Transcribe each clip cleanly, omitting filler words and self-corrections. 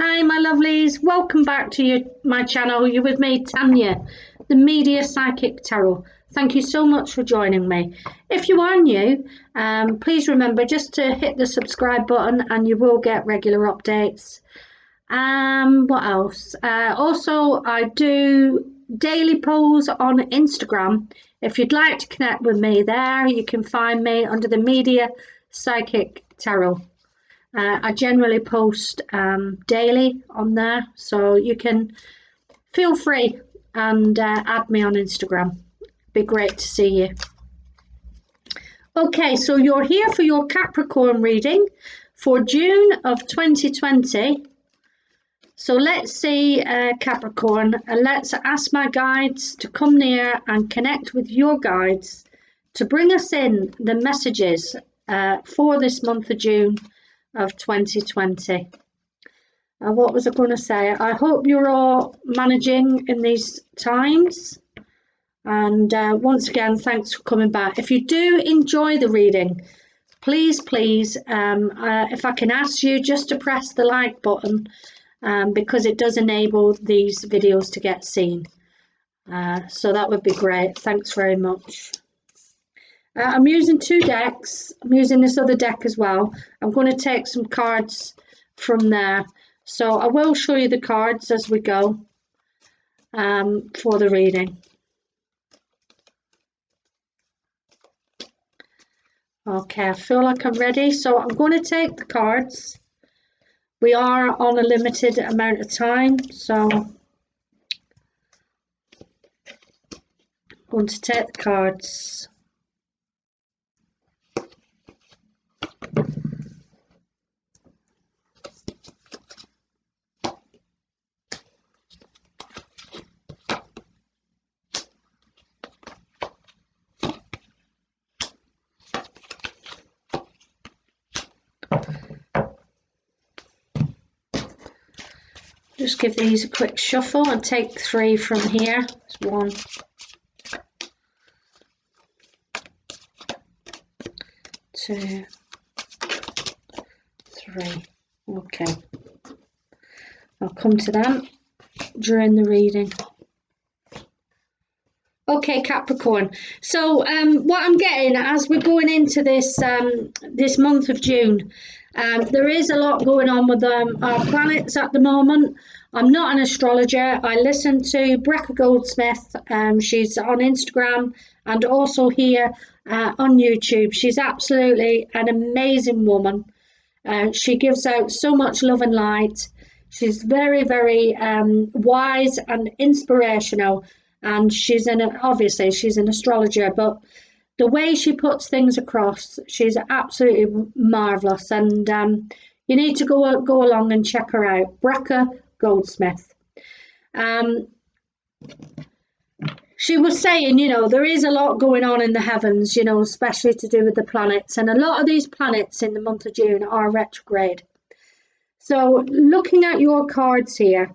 Hi, my lovelies. Welcome back to my channel. You're with me, Tanya, the Media Psychic Tarot. Thank you so much for joining me. If you are new, please remember just to hit the subscribe button and you will get regular updates. What else? Also, I do daily polls on Instagram. If you'd like to connect with me there, you can find me under the Media Psychic Tarot. I generally post daily on there, so you can feel free and add me on Instagram. Be great to see you. Okay, so you're here for your Capricorn reading for June of 2020. So let's see, Capricorn, and let's ask my guides to come near and connect with your guides to bring us in the messages for this month of June of 2020. What was I going to say? I hope you're all managing in these times. And once again, thanks for coming back. If you do enjoy the reading, please, if I can ask you just to press the like button, because it does enable these videos to get seen. So that would be great. Thanks very much. I'm using two decks. I'm using this other deck as well. I'm going to take some cards from there. So I will show you the cards as we go for the reading. Okay, I feel like I'm ready. So I'm going to take the cards. We are on a limited amount of time. So I'm going to take the cards. Just give these a quick shuffle and take three from here. It's 1, 2, 3. Okay. I'll come to them during the reading. Okay, Capricorn. So what I'm getting as we're going into this this month of June, there is a lot going on with our planets at the moment. I'm not an astrologer. I listen to Brecca Goldsmith. She's on Instagram and also here on YouTube. She's absolutely an amazing woman. She gives out so much love and light. She's very, very wise and inspirational. And obviously she's an astrologer, but the way she puts things across, she's absolutely marvelous. And you need to go along and check her out, Brecca Goldsmith. She was saying, there is a lot going on in the heavens, especially to do with the planets. And a lot of these planets in the month of June are retrograde. So looking at your cards here,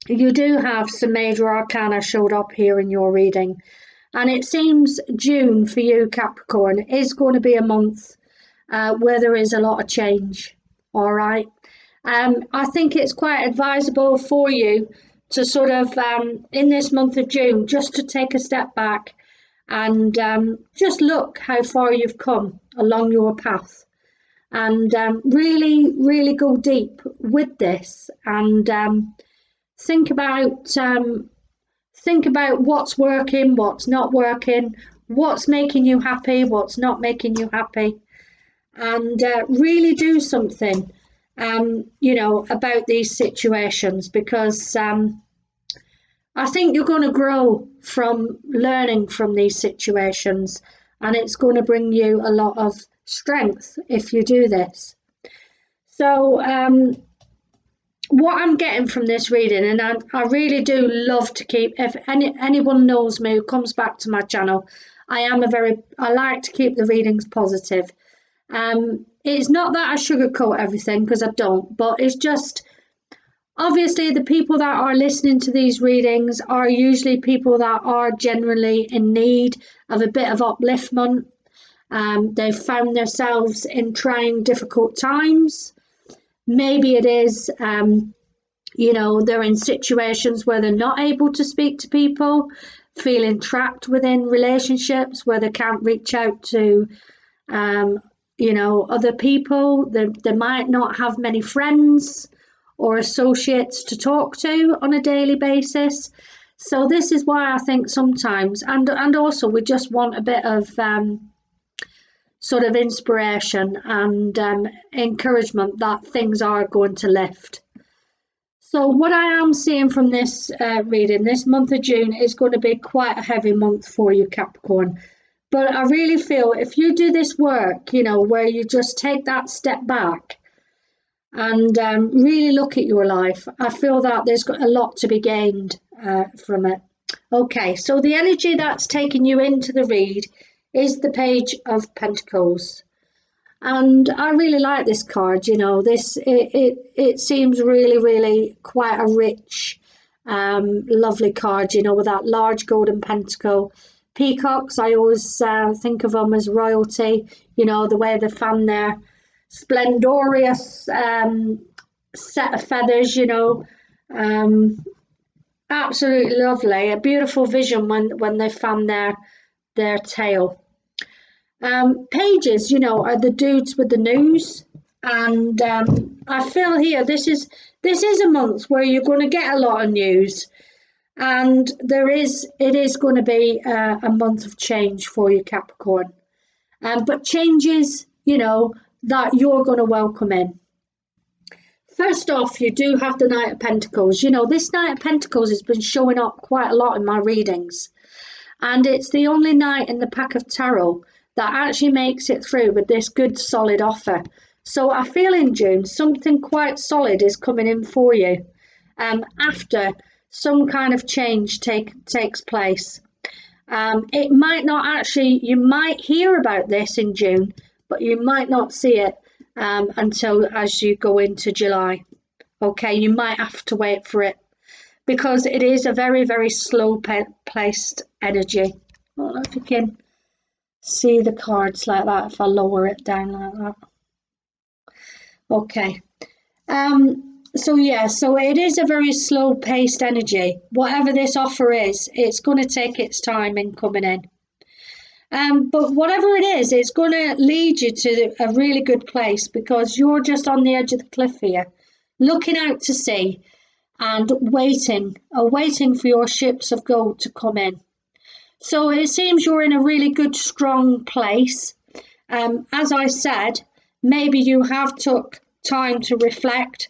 you do have some major arcana showed up here in your reading. And it seems June for you, Capricorn, is going to be a month where there is a lot of change. All right. I think it's quite advisable for you to sort of, in this month of June, just to take a step back and just look how far you've come along your path. And really, really go deep with this and think about what's working, what's not working, what's making you happy, what's not making you happy, and really do something, about these situations, because I think you're going to grow from learning from these situations, and it's going to bring you a lot of strength if you do this. So what I'm getting from this reading, and I really do love to keep, if anyone knows me who comes back to my channel, I like to keep the readings positive. It's not that I sugarcoat everything, because I don't, but it's just, obviously the people that are listening to these readings are usually people that are generally in need of a bit of upliftment. They've found themselves in trying difficult times. Maybe it is, they're in situations where they're not able to speak to people, feeling trapped within relationships where they can't reach out to, other people. They might not have many friends or associates to talk to on a daily basis. So this is why I think sometimes, and also we just want a bit of sort of inspiration and encouragement that things are going to lift. So what I am seeing from this reading, this month of June is going to be quite a heavy month for you, Capricorn. But I really feel if you do this work, where you just take that step back and really look at your life, I feel that there's got a lot to be gained from it. Okay, so the energy that's taking you into the read is the Page of Pentacles. And I really like this card, this it seems really, really quite a rich, lovely card, with that large golden pentacle. Peacocks, I always think of them as royalty, the way they fan their splendorous set of feathers, absolutely lovely. A beautiful vision when they fan their tail. Pages, are the dudes with the news, and I feel here this is a month where you're going to get a lot of news, and it is going to be a month of change for you, Capricorn. But changes, that you're going to welcome in. First off, you do have the Knight of Pentacles. This Knight of Pentacles has been showing up quite a lot in my readings, and it's the only knight in the pack of tarot that actually makes it through with this good solid offer. So I feel in June something quite solid is coming in for you after some kind of change takes place. It might not actually, you might hear about this in June, but you might not see it until as you go into July. Okay, you might have to wait for it because it is a very, very slow placed energy. I don't know if you can see the cards like that if I lower it down like that. Okay. So it is a very slow paced energy. Whatever this offer is, it's going to take its time in coming in. But whatever it is, it's going to lead you to a really good place because you're just on the edge of the cliff here, looking out to sea and waiting for your ships of gold to come in. So it seems you're in a really good, strong place. As I said, maybe you have took time to reflect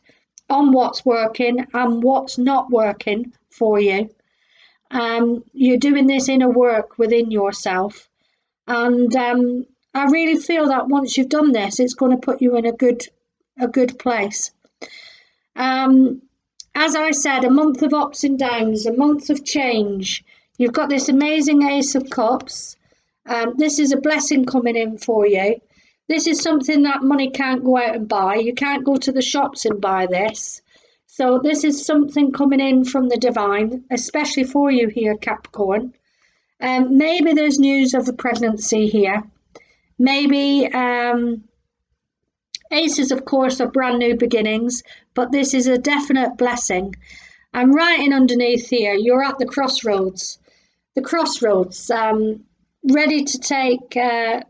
on what's working and what's not working for you. You're doing this inner work within yourself. And I really feel that once you've done this, it's going to put you in a good place. As I said, a month of ups and downs, a month of change. You've got this amazing Ace of Cups. This is a blessing coming in for you. This is something that money can't go out and buy. You can't go to the shops and buy this. So this is something coming in from the divine, especially for you here, Capricorn. Maybe there's news of a pregnancy here. Maybe aces, of course, are brand new beginnings, but this is a definite blessing. I'm writing underneath here, you're at the crossroads. The crossroads, ready to take, a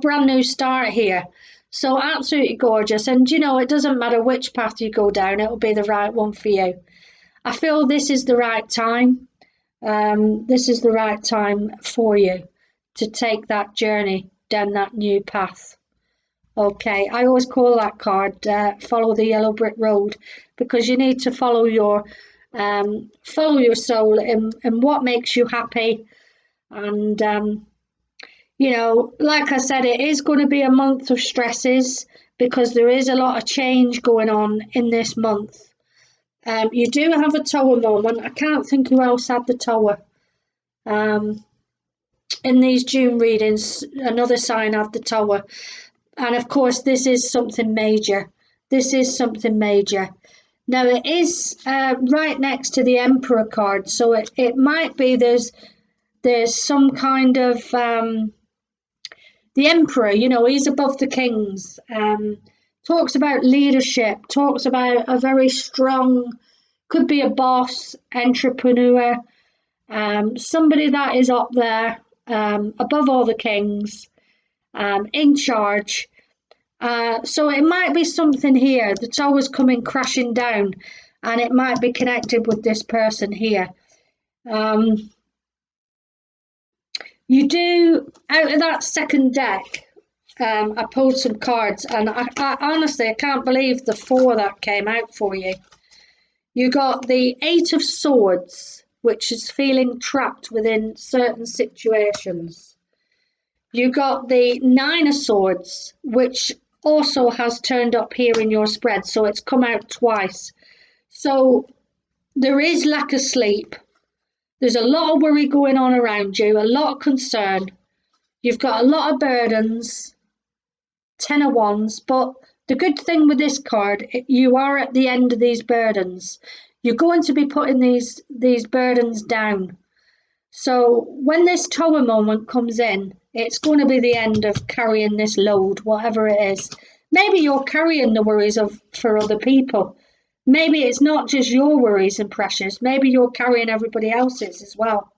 brand new start here. So absolutely gorgeous. And, it doesn't matter which path you go down, it'll be the right one for you. I feel this is the right time. This is the right time for you to take that journey down that new path. Okay, I always call that card follow the yellow brick road, because you need to follow your soul in what makes you happy. And like I said, it is going to be a month of stresses because there is a lot of change going on in this month. You do have a tower moment. I can't think who else had the tower. In these June readings, another sign had the tower. And of course, this is something major. This is something major. Now, it is right next to the Emperor card. So it might be there's some kind of... the Emperor, he's above the kings. Talks about leadership, talks about a very strong, could be a boss, entrepreneur, somebody that is up there, above all the kings, in charge. So it might be something here. The tower's coming crashing down, and it might be connected with this person here. You do, out of that second deck, I pulled some cards, and I honestly, I can't believe the 4 that came out for you. You got the 8 of Swords, which is feeling trapped within certain situations. You got the 9 of Swords, which also has turned up here in your spread, so it's come out twice. So there is lack of sleep. There's a lot of worry going on around you, a lot of concern. You've got a lot of burdens, 10 of Wands, but the good thing with this card, you are at the end of these burdens. You're going to be putting these burdens down. So when this Tower moment comes in, it's going to be the end of carrying this load, whatever it is. Maybe you're carrying the worries for other people. Maybe it's not just your worries and pressures. Maybe you're carrying everybody else's as well.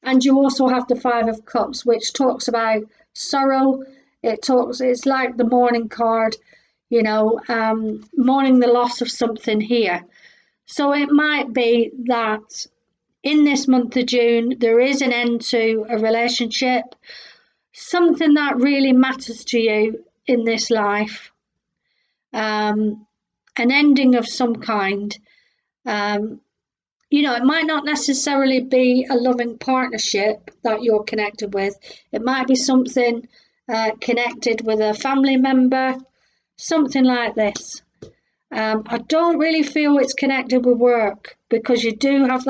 And you also have the 5 of Cups, which talks about sorrow. It's like the mourning card, you know, mourning the loss of something here. So it might be that in this month of June, there is an end to a relationship, something that really matters to you in this life, an ending of some kind. You know, it might not necessarily be a loving partnership that you're connected with. It might be something connected with a family member, something like this. I don't really feel it's connected with work, because you do have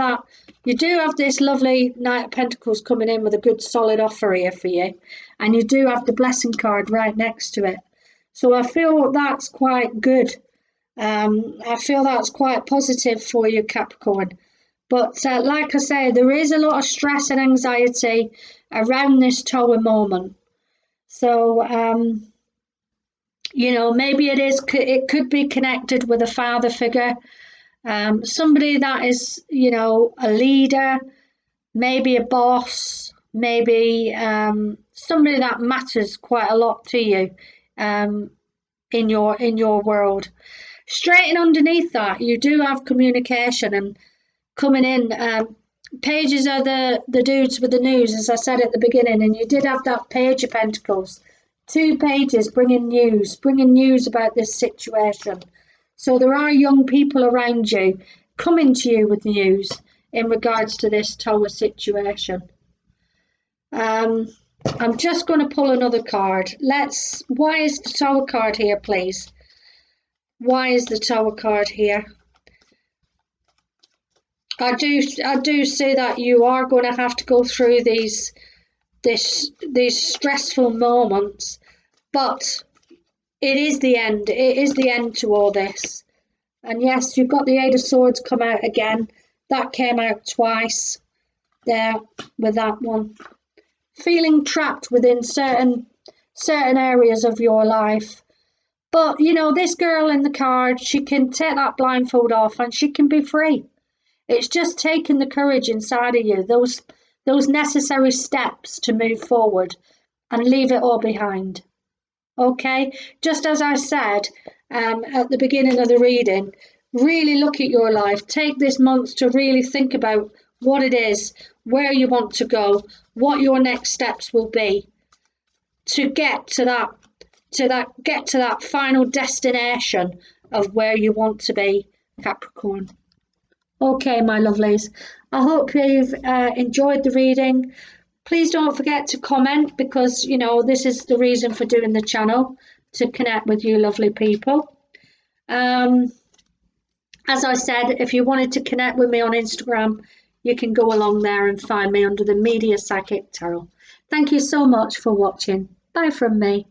this lovely Knight of Pentacles coming in with a good solid offer here for you, and you do have the blessing card right next to it. So I feel that's quite good. I feel that's quite positive for you, Capricorn. But like I say, there is a lot of stress and anxiety around this Tower moment. So you know, maybe it could be connected with a father figure, somebody that is, you know, a leader, maybe a boss, maybe somebody that matters quite a lot to you in your world. Straight and underneath that, you do have communication and coming in. Pages are the dudes with the news, as I said at the beginning, and you did have that Page of Pentacles. 2 pages bringing news about this situation. So there are young people around you coming to you with news in regards to this Tower situation. I'm just going to pull another card. Why is the Tower card here, please? Why is the Tower card here? I do say that you are going to have to go through these stressful moments, but it is the end. It is the end to all this. And yes, you've got the 8 of Swords come out again. That came out twice there with that one. Feeling trapped within certain areas of your life. But, you know, this girl in the card, she can take that blindfold off and she can be free. It's just taking the courage inside of you, those necessary steps to move forward and leave it all behind. Okay? Just as I said at the beginning of the reading, really look at your life. Take this month to really think about what it is, where you want to go, what your next steps will be to get to that final destination of where you want to be, Capricorn. Okay, my lovelies, I hope you've enjoyed the reading. Please don't forget to comment, because, you know, this is the reason for doing the channel, to connect with you lovely people. As I said, if you wanted to connect with me on Instagram, you can go along there and find me under the Media Psychic Tarot. Thank you so much for watching. Bye from me.